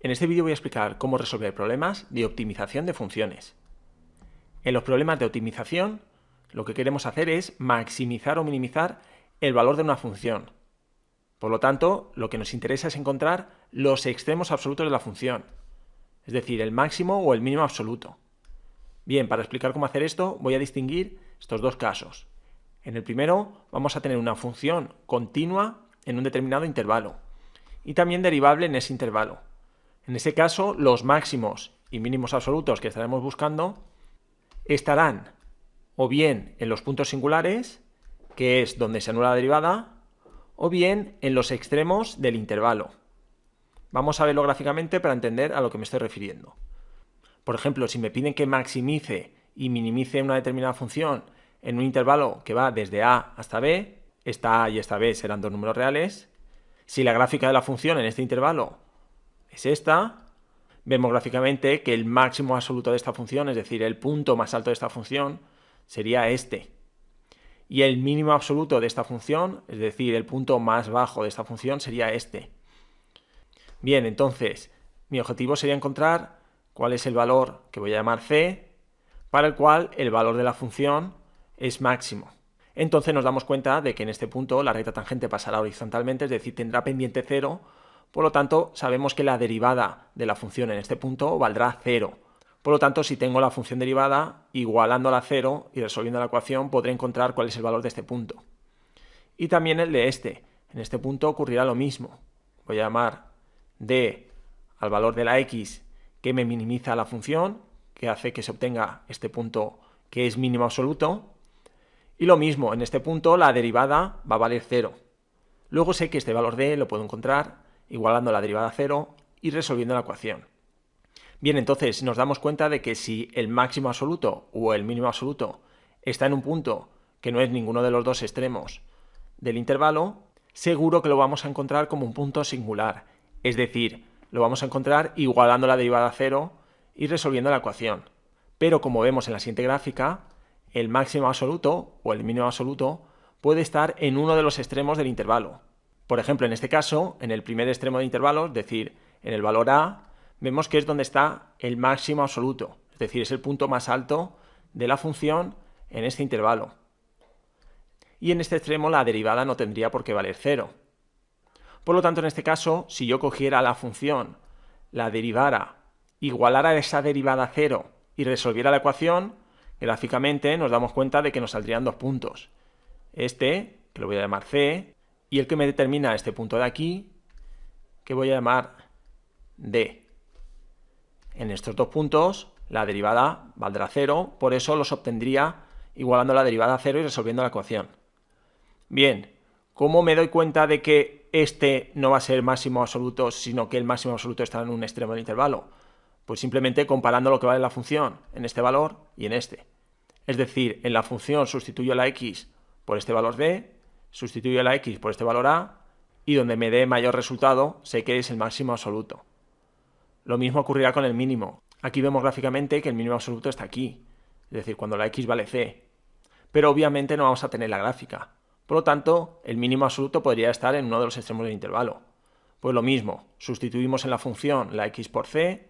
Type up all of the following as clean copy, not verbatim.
En este vídeo voy a explicar cómo resolver problemas de optimización de funciones. En los problemas de optimización, lo que queremos hacer es maximizar o minimizar el valor de una función. Por lo tanto, lo que nos interesa es encontrar los extremos absolutos de la función, es decir, el máximo o el mínimo absoluto. Bien, para explicar cómo hacer esto, voy a distinguir estos dos casos. En el primero, vamos a tener una función continua en un determinado intervalo y también derivable en ese intervalo. En ese caso, los máximos y mínimos absolutos que estaremos buscando estarán o bien en los puntos singulares, que es donde se anula la derivada, o bien en los extremos del intervalo. Vamos a verlo gráficamente para entender a lo que me estoy refiriendo. Por ejemplo, si me piden que maximice y minimice una determinada función en un intervalo que va desde a hasta b, esta a y esta b serán dos números reales. Si la gráfica de la función en este intervalo es esta, vemos gráficamente que el máximo absoluto de esta función, es decir, el punto más alto de esta función, sería este. Y el mínimo absoluto de esta función, es decir, el punto más bajo de esta función, sería este. Bien, entonces, mi objetivo sería encontrar cuál es el valor que voy a llamar c, para el cual el valor de la función es máximo. Entonces nos damos cuenta de que en este punto la recta tangente pasará horizontalmente, es decir, tendrá pendiente 0, por lo tanto sabemos que la derivada de la función en este punto valdrá 0. Por lo tanto, si tengo la función derivada, igualándola a 0 y resolviendo la ecuación, podré encontrar cuál es el valor de este punto. Y también el de este. En este punto ocurrirá lo mismo. Voy a llamar d al valor de la x que me minimiza la función, que hace que se obtenga este punto que es mínimo absoluto. Y lo mismo, en este punto la derivada va a valer 0. Luego sé que este valor d lo puedo encontrar igualando la derivada a 0 y resolviendo la ecuación. Bien, entonces nos damos cuenta de que si el máximo absoluto o el mínimo absoluto está en un punto que no es ninguno de los dos extremos del intervalo, seguro que lo vamos a encontrar como un punto singular, es decir, lo vamos a encontrar igualando la derivada a 0 y resolviendo la ecuación. Pero como vemos en la siguiente gráfica, el máximo absoluto o el mínimo absoluto puede estar en uno de los extremos del intervalo. Por ejemplo, en este caso, en el primer extremo del intervalo, es decir, en el valor a, vemos que es donde está el máximo absoluto, es decir, es el punto más alto de la función en este intervalo. Y en este extremo la derivada no tendría por qué valer 0. Por lo tanto, en este caso, si yo cogiera la función, la derivara, igualara esa derivada a 0 y resolviera la ecuación, gráficamente nos damos cuenta de que nos saldrían dos puntos. Este, que lo voy a llamar c, y el que me determina este punto de aquí, que voy a llamar d. En estos dos puntos la derivada valdrá 0, por eso los obtendría igualando la derivada a 0 y resolviendo la ecuación. Bien, ¿cómo me doy cuenta de que este no va a ser máximo absoluto, sino que el máximo absoluto está en un extremo del intervalo? Pues simplemente comparando lo que vale la función en este valor y en este. Es decir, en la función sustituyo la x por este valor d, sustituyo la x por este valor a, y donde me dé mayor resultado sé que es el máximo absoluto. Lo mismo ocurrirá con el mínimo. Aquí vemos gráficamente que el mínimo absoluto está aquí, es decir, cuando la x vale c. Pero obviamente no vamos a tener la gráfica. Por lo tanto, el mínimo absoluto podría estar en uno de los extremos del intervalo. Pues lo mismo, sustituimos en la función la x por c,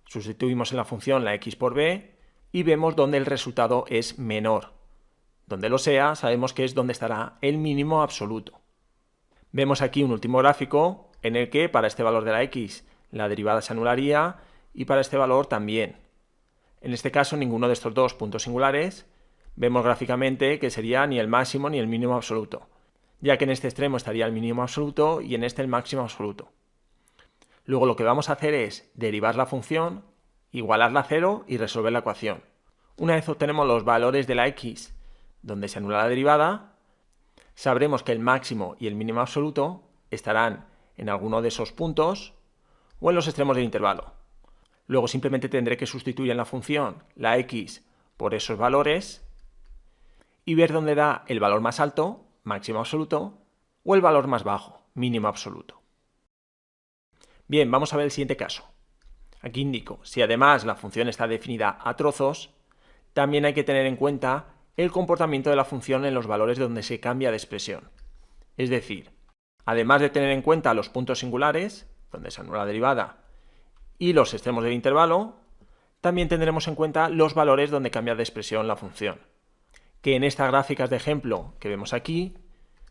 sustituimos en la función la x por b y vemos donde el resultado es menor. Donde lo sea, sabemos que es donde estará el mínimo absoluto. Vemos aquí un último gráfico en el que para este valor de la x la derivada se anularía y para este valor también. En este caso, ninguno de estos dos puntos singulares vemos gráficamente que sería ni el máximo ni el mínimo absoluto, ya que en este extremo estaría el mínimo absoluto y en este el máximo absoluto. Luego lo que vamos a hacer es derivar la función, igualarla a 0 y resolver la ecuación. Una vez obtenemos los valores de la x donde se anula la derivada, sabremos que el máximo y el mínimo absoluto estarán en alguno de esos puntos o en los extremos del intervalo. Luego simplemente tendré que sustituir en la función la x por esos valores y ver dónde da el valor más alto, máximo absoluto, o el valor más bajo, mínimo absoluto. Bien, vamos a ver el siguiente caso. Aquí indico, si además la función está definida a trozos, también hay que tener en cuenta el comportamiento de la función en los valores donde se cambia de expresión. Es decir, además de tener en cuenta los puntos singulares, donde se anula la derivada, y los extremos del intervalo, también tendremos en cuenta los valores donde cambia de expresión la función, que en estas gráficas de ejemplo que vemos aquí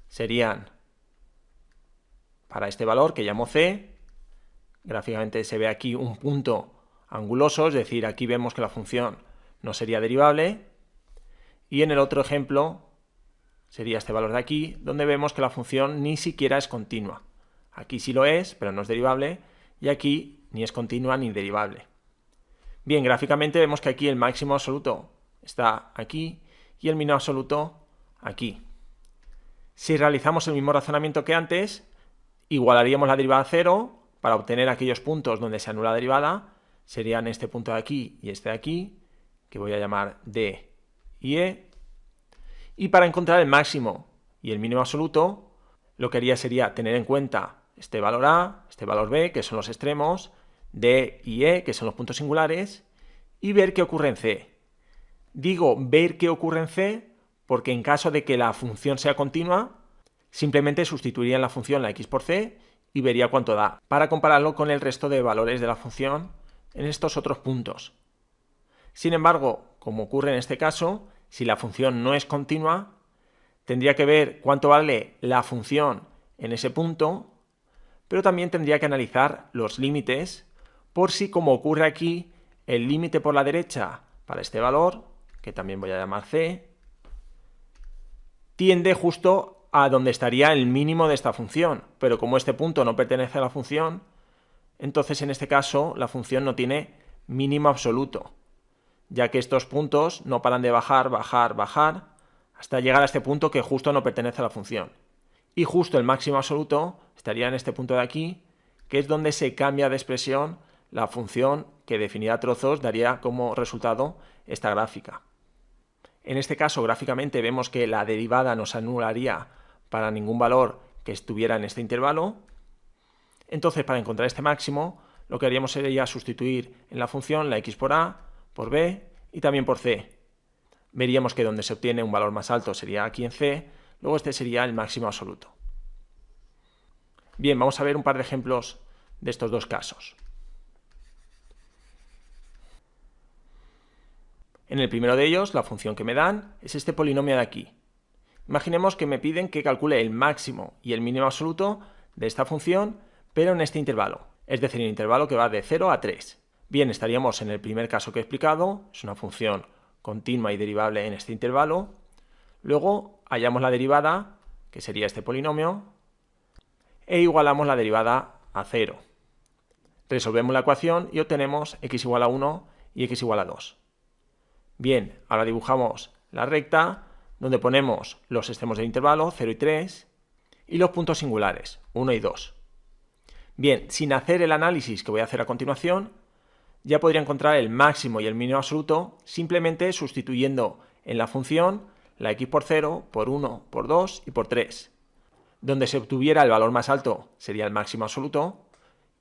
serían para este valor que llamo C. Gráficamente se ve aquí un punto anguloso, es decir, aquí vemos que la función no sería derivable, y en el otro ejemplo sería este valor de aquí, donde vemos que la función ni siquiera es continua. Aquí sí lo es, pero no es derivable, y aquí ni es continua ni derivable. Bien, gráficamente vemos que aquí el máximo absoluto está aquí y el mínimo absoluto aquí. Si realizamos el mismo razonamiento que antes, igualaríamos la derivada a 0 para obtener aquellos puntos donde se anula la derivada. Serían este punto de aquí y este de aquí, que voy a llamar D y E. Y para encontrar el máximo y el mínimo absoluto, lo que haría sería tener en cuenta este valor A, este valor B, que son los extremos, D y E, que son los puntos singulares, y ver qué ocurre en C. Digo ver qué ocurre en C porque en caso de que la función sea continua, simplemente sustituiría en la función la x por c y vería cuánto da, para compararlo con el resto de valores de la función en estos otros puntos. Sin embargo, como ocurre en este caso, si la función no es continua, tendría que ver cuánto vale la función en ese punto, pero también tendría que analizar los límites por si, como ocurre aquí, el límite por la derecha para este valor, que también voy a llamar c, tiende justo a donde estaría el mínimo de esta función, pero como este punto no pertenece a la función, entonces en este caso la función no tiene mínimo absoluto, ya que estos puntos no paran de bajar, bajar, bajar, hasta llegar a este punto que justo no pertenece a la función. Y justo el máximo absoluto estaría en este punto de aquí, que es donde se cambia de expresión la función que definida a trozos daría como resultado esta gráfica. En este caso, gráficamente vemos que la derivada no se anularía para ningún valor que estuviera en este intervalo. Entonces, para encontrar este máximo, lo que haríamos sería sustituir en la función la x por a, por b y también por c. Veríamos que donde se obtiene un valor más alto sería aquí en c, luego este sería el máximo absoluto. Bien, vamos a ver un par de ejemplos de estos dos casos. En el primero de ellos, la función que me dan es este polinomio de aquí. Imaginemos que me piden que calcule el máximo y el mínimo absoluto de esta función, pero en este intervalo, es decir, el intervalo que va de 0 a 3. Bien, estaríamos en el primer caso que he explicado, es una función continua y derivable en este intervalo. Luego hallamos la derivada, que sería este polinomio, e igualamos la derivada a 0. Resolvemos la ecuación y obtenemos x igual a 1 y x igual a 2. Bien, ahora dibujamos la recta donde ponemos los extremos del intervalo, 0 y 3, y los puntos singulares, 1 y 2. Bien, sin hacer el análisis que voy a hacer a continuación, ya podría encontrar el máximo y el mínimo absoluto simplemente sustituyendo en la función la x por 0, por 1, por 2 y por 3. Donde se obtuviera el valor más alto sería el máximo absoluto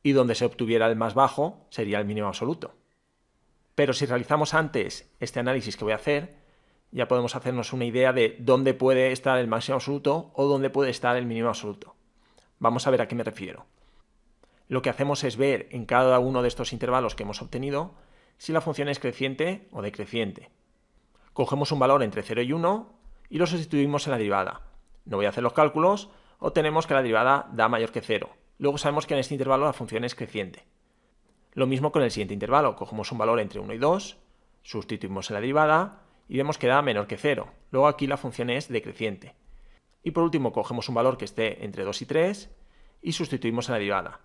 y donde se obtuviera el más bajo sería el mínimo absoluto. Pero si realizamos antes este análisis que voy a hacer, ya podemos hacernos una idea de dónde puede estar el máximo absoluto o dónde puede estar el mínimo absoluto. Vamos a ver a qué me refiero. Lo que hacemos es ver en cada uno de estos intervalos que hemos obtenido si la función es creciente o decreciente. Cogemos un valor entre 0 y 1 y lo sustituimos en la derivada. No voy a hacer los cálculos, obtenemos que la derivada da mayor que 0. Luego sabemos que en este intervalo la función es creciente. Lo mismo con el siguiente intervalo, cogemos un valor entre 1 y 2, sustituimos en la derivada y vemos que da menor que 0. Luego aquí la función es decreciente. Y por último cogemos un valor que esté entre 2 y 3 y sustituimos en la derivada.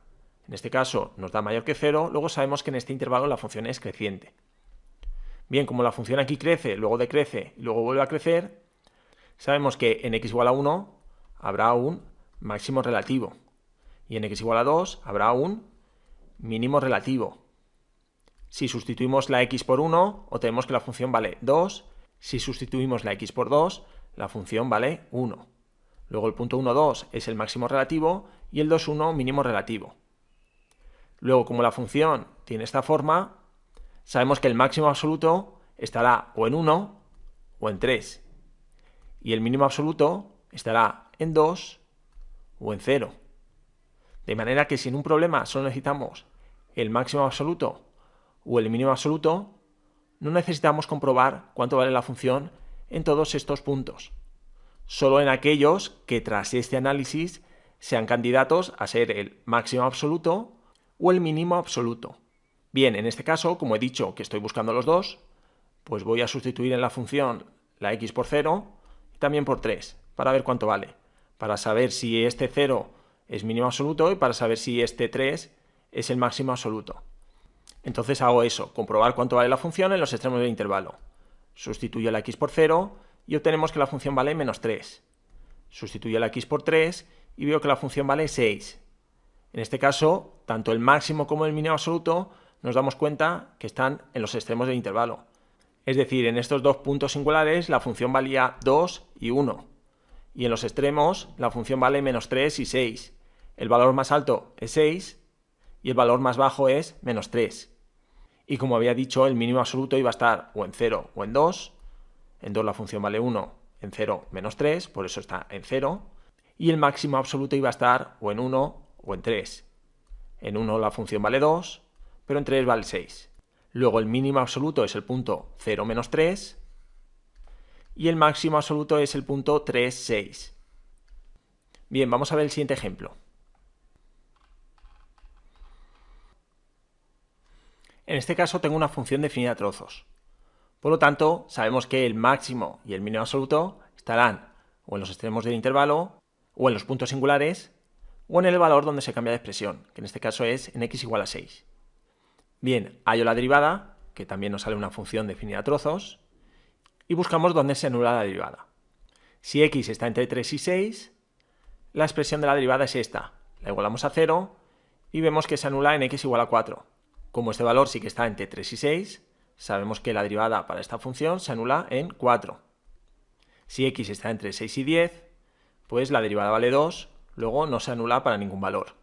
En este caso nos da mayor que 0, luego sabemos que en este intervalo la función es creciente. Bien, como la función aquí crece, luego decrece y luego vuelve a crecer, sabemos que en x igual a 1 habrá un máximo relativo y en x igual a 2 habrá un mínimo relativo. Si sustituimos la x por 1, obtenemos que la función vale 2. Si sustituimos la x por 2, la función vale 1. Luego el punto 1, 2 es el máximo relativo y el 2, 1 mínimo relativo. Luego, como la función tiene esta forma, sabemos que el máximo absoluto estará o en 1 o en 3. Y el mínimo absoluto estará en 2 o en 0. De manera que si en un problema solo necesitamos el máximo absoluto o el mínimo absoluto, no necesitamos comprobar cuánto vale la función en todos estos puntos, solo en aquellos que tras este análisis sean candidatos a ser el máximo absoluto o el mínimo absoluto. Bien, en este caso, como he dicho que estoy buscando los dos, pues voy a sustituir en la función la x por 0 y también por 3, para ver cuánto vale, para saber si este 0 es mínimo absoluto y para saber si este 3 es el máximo absoluto. Entonces hago eso, comprobar cuánto vale la función en los extremos del intervalo. Sustituyo la x por 0 y obtenemos que la función vale menos 3. Sustituyo la x por 3 y veo que la función vale 6. En este caso, tanto el máximo como el mínimo absoluto nos damos cuenta que están en los extremos del intervalo. Es decir, en estos dos puntos singulares la función valía 2 y 1. Y en los extremos la función vale menos 3 y 6. El valor más alto es 6 y el valor más bajo es menos 3. Y como había dicho, el mínimo absoluto iba a estar o en 0 o en 2. En 2 la función vale 1, en 0 menos 3, por eso está en 0. Y el máximo absoluto iba a estar o en 1 o en 3. En 1 la función vale 2, pero en 3 vale 6. Luego el mínimo absoluto es el punto 0 menos 3 y el máximo absoluto es el punto 3, 6. Bien, vamos a ver el siguiente ejemplo. En este caso tengo una función definida a trozos. Por lo tanto, sabemos que el máximo y el mínimo absoluto estarán o en los extremos del intervalo, o en los puntos singulares, o en el valor donde se cambia de expresión, que en este caso es en x igual a 6. Bien, hallo la derivada, que también nos sale una función definida a trozos, y buscamos dónde se anula la derivada. Si x está entre 3 y 6, la expresión de la derivada es esta. La igualamos a 0 y vemos que se anula en x igual a 4. Como este valor sí que está entre 3 y 6, sabemos que la derivada para esta función se anula en 4. Si x está entre 6 y 10, pues la derivada vale 2, luego no se anula para ningún valor.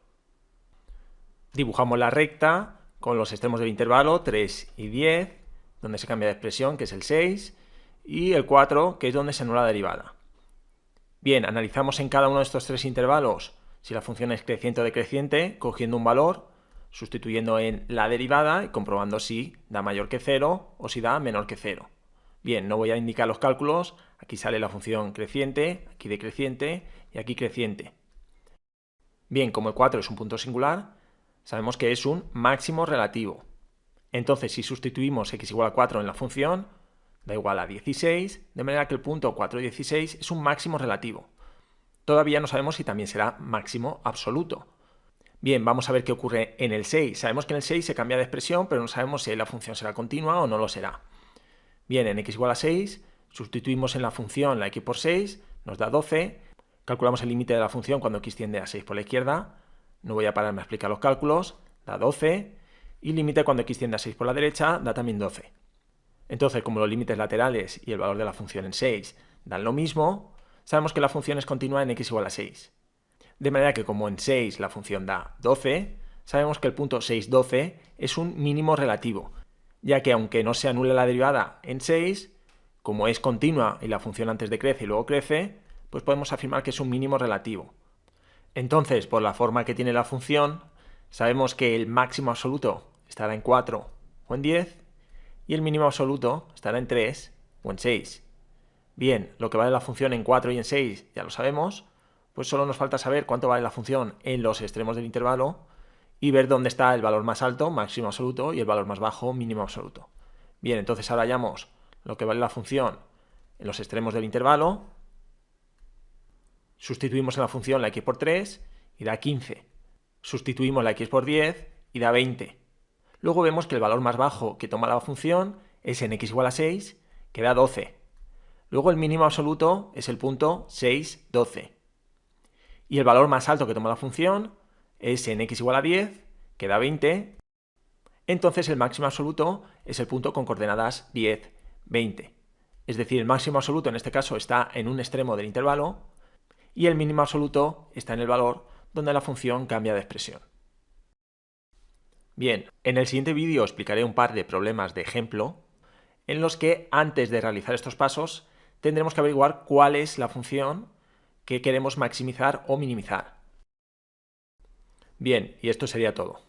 Dibujamos la recta con los extremos del intervalo 3 y 10, donde se cambia de expresión, que es el 6, y el 4, que es donde se anula la derivada. Bien, analizamos en cada uno de estos tres intervalos si la función es creciente o decreciente, cogiendo un valor, sustituyendo en la derivada y comprobando si da mayor que 0 o si da menor que 0. Bien, no voy a indicar los cálculos, aquí sale la función creciente, aquí decreciente y aquí creciente. Bien, como el 4 es un punto singular, sabemos que es un máximo relativo. Entonces, si sustituimos x igual a 4 en la función, da igual a 16, de manera que el punto 4, 16 es un máximo relativo. Todavía no sabemos si también será máximo absoluto. Bien, vamos a ver qué ocurre en el 6. Sabemos que en el 6 se cambia de expresión, pero no sabemos si la función será continua o no lo será. Bien, en x igual a 6, sustituimos en la función la x por 6, nos da 12. Calculamos el límite de la función cuando x tiende a 6 por la izquierda. No voy a pararme a explicar los cálculos, da 12. Y límite cuando x tiende a 6 por la derecha, da también 12. Entonces, como los límites laterales y el valor de la función en 6 dan lo mismo, sabemos que la función es continua en x igual a 6. De manera que como en 6 la función da 12, sabemos que el punto 6, 12 es un mínimo relativo, ya que aunque no se anule la derivada en 6, como es continua y la función antes decrece y luego crece, pues podemos afirmar que es un mínimo relativo. Entonces, por la forma que tiene la función, sabemos que el máximo absoluto estará en 4 o en 10 y el mínimo absoluto estará en 3 o en 6. Bien, lo que vale la función en 4 y en 6 ya lo sabemos, pues solo nos falta saber cuánto vale la función en los extremos del intervalo y ver dónde está el valor más alto, máximo absoluto, y el valor más bajo, mínimo absoluto. Bien, entonces ahora hallamos lo que vale la función en los extremos del intervalo, sustituimos en la función la x por 3 y da 15. Sustituimos la x por 10 y da 20. Luego vemos que el valor más bajo que toma la función es en x igual a 6, que da 12. Luego el mínimo absoluto es el punto 6, 12. Y el valor más alto que toma la función es en x igual a 10, que da 20. Entonces el máximo absoluto es el punto con coordenadas 10, 20. Es decir, el máximo absoluto en este caso está en un extremo del intervalo y el mínimo absoluto está en el valor donde la función cambia de expresión. Bien, en el siguiente vídeo explicaré un par de problemas de ejemplo en los que antes de realizar estos pasos tendremos que averiguar cuál es la función que queremos maximizar o minimizar. Bien, y esto sería todo.